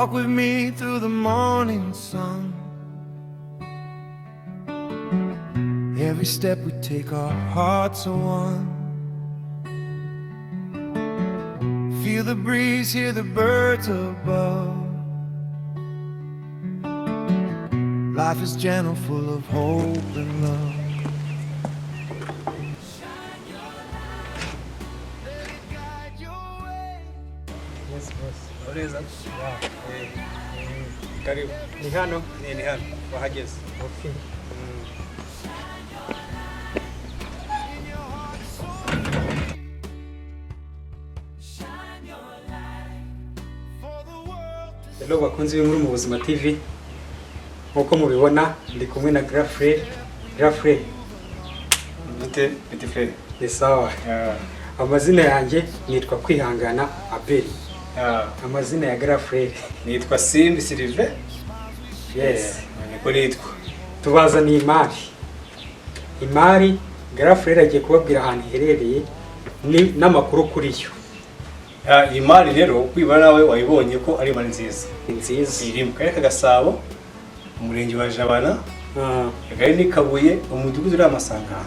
Walk with me through the morning sun. Every step we take, our hearts are one. Feel the breeze, hear the birds above. Life is gentle, full of hope and love. Yes, boss. Ureza? Karibu. Ni hano? Ni hano. Wahageze. Okay. Hello bakunzi b'inkuru mu Buzima TV. Nkuko mubibona ndi kumwe na Grafre. Bite frere. Ni sawa. Amazina yanjye nitwa Kwihangana Abeli. Amazina ya Grafre Nitwa Simbi Sylvain. yes. Niko nitwa. Tubazaniye imari Grafre agiye kubabwira ahantu iherereye n'amakuru kuri yo. Imari rero kwibara nawe wayibonye ko ari imari nziza. Nziza. Iri mu karere ka Gasabo, umurenge wa Jabana, Kigali ni Kabuye, umudugudu uri amasangano.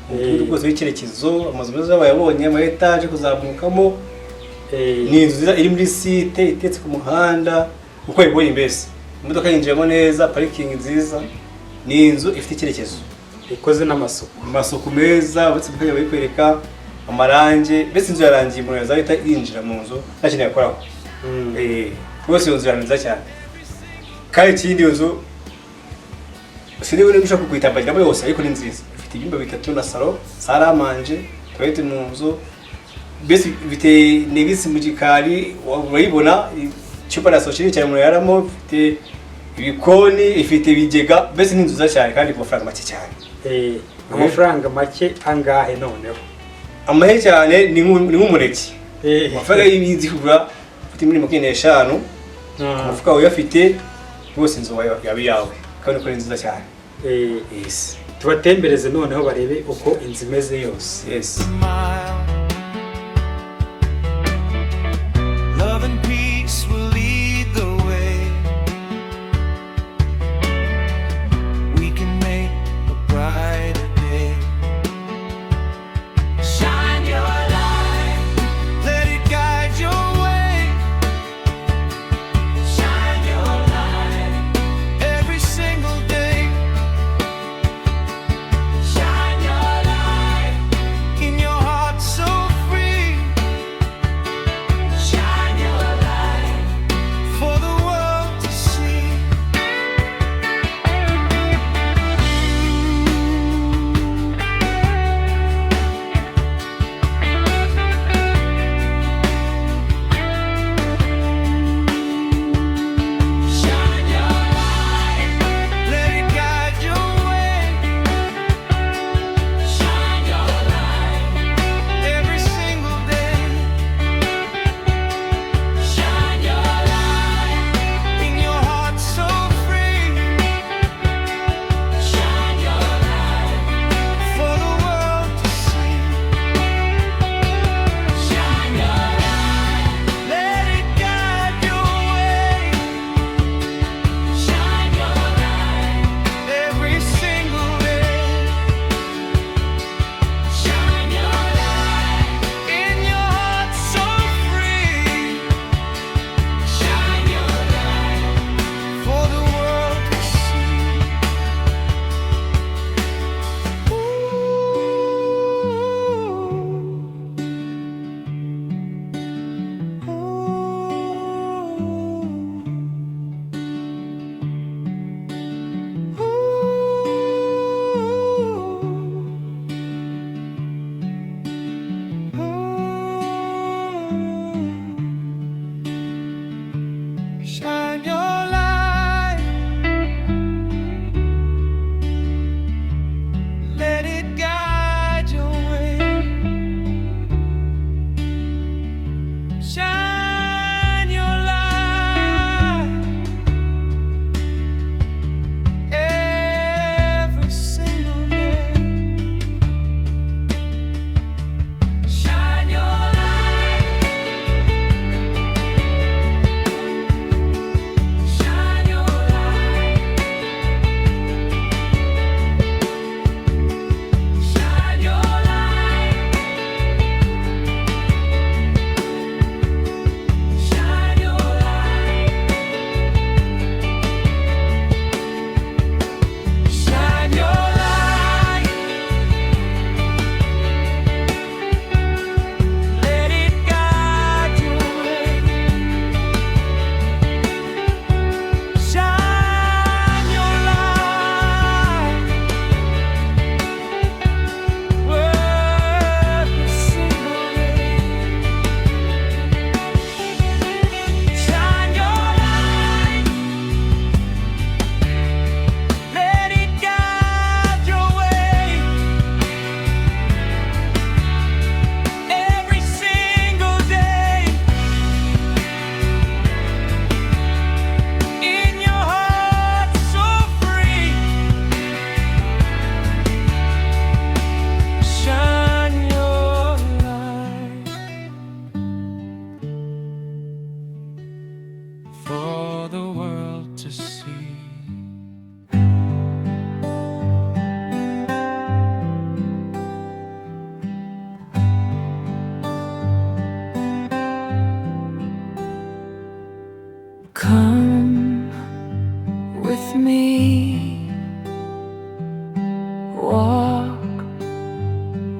Umudugudu rwose w'icyerekezo, amazu meza bayabonye, ama etage kuzamukamo. Ni inzu nziza iri muri site itetse ku muhanda, uko yibonye mbese. Imodoka yinjiramo neza, parking nziza. Ni inzu ifite icyerekezo. Ikoze n'amasuku. Amasuku meza, uretse bukajya bayikwereka amarange, mbese inzu yarangiye umuntu yazahita yinjira mu nzu ntakintu yakoraho. Rwose iyo nzu yarangiza cyane. Kandi ikindi iyo nzu siniwe n'ushaka kuyitambagira yose ariko ni nziza. Ifite ibyumba bitatu na salo, sale à manger, toilette mu nzu. Mbese ifite negisi mu gikari, urayibona icupa la soshiri cyane umuntu yaramo, ifite ibikoni, ifite ibigega, mbese ni nziza cyane kandi ku mafaranga make cyane. Amafaranga make angahe noneho? Amahe cyane ni nk'umureki. Amafaranga y'ibinzi kugura ufite muri 25, umufuka wawe yafite rwose inzu yawe yawe kandi ko nziza cyane. Yes. Tubatembereze noneho barebe uko inzu imeze yose. Yes. Love and peace will lead the way. We can make a brighter day. Shine your light, let it guide your way. Shine your light every single day. Shine your light in your heart so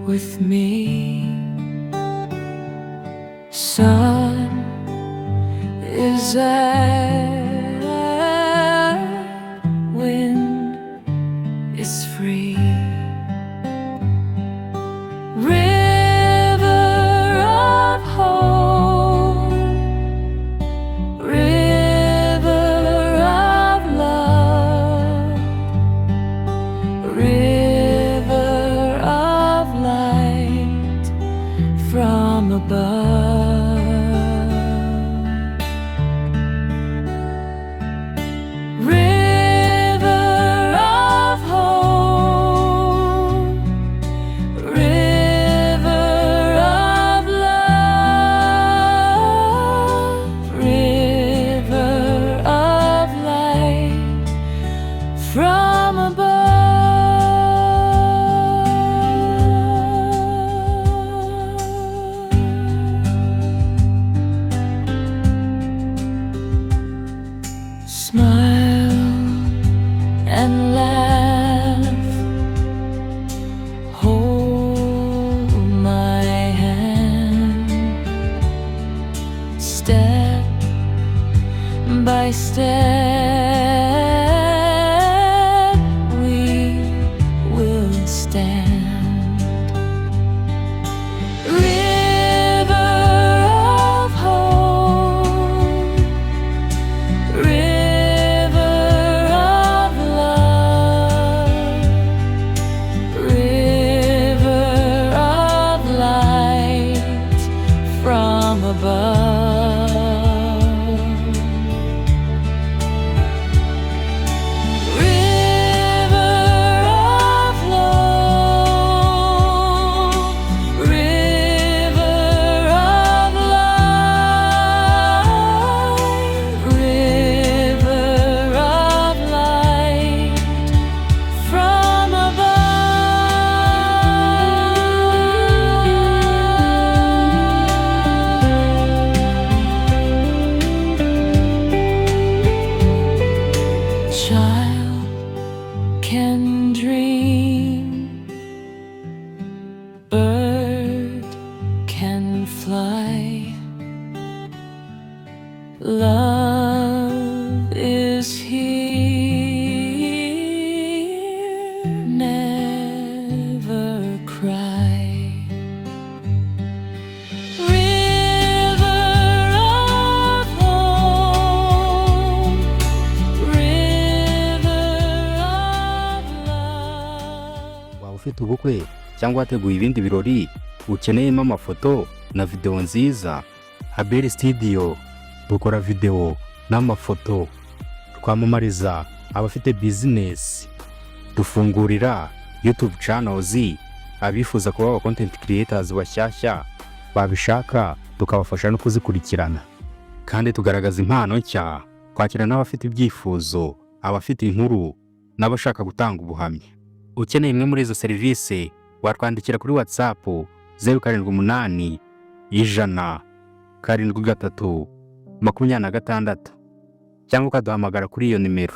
with me. Sun is out, wind is free. River of hope, river of love, river of light from above. From above. Smile and laugh, hold my hand, step by step. Love is here, never cry. River of hope, river of love. Waba ufite ubukwe cyangwa wateguye ibindi birori ukeneyemo amafoto na video nziza, Haberi Studio dukora video n'amafoto, twamamariza abafite business, dufungurira YouTube channels, abifuza kuba aba content creators bashyashya babishaka tukabafasha no kuzikurikirana, kandi tugaragaza impano nshya, kwakira n'abafite ibyifuzo, abafite inkuru n'abashaka gutanga ubuhamya. Ukeneye imwe muri izo service watwandikira kuri WhatsApp 078 100 73 26 cyangwa ukaduhamagara kuri iyo nimero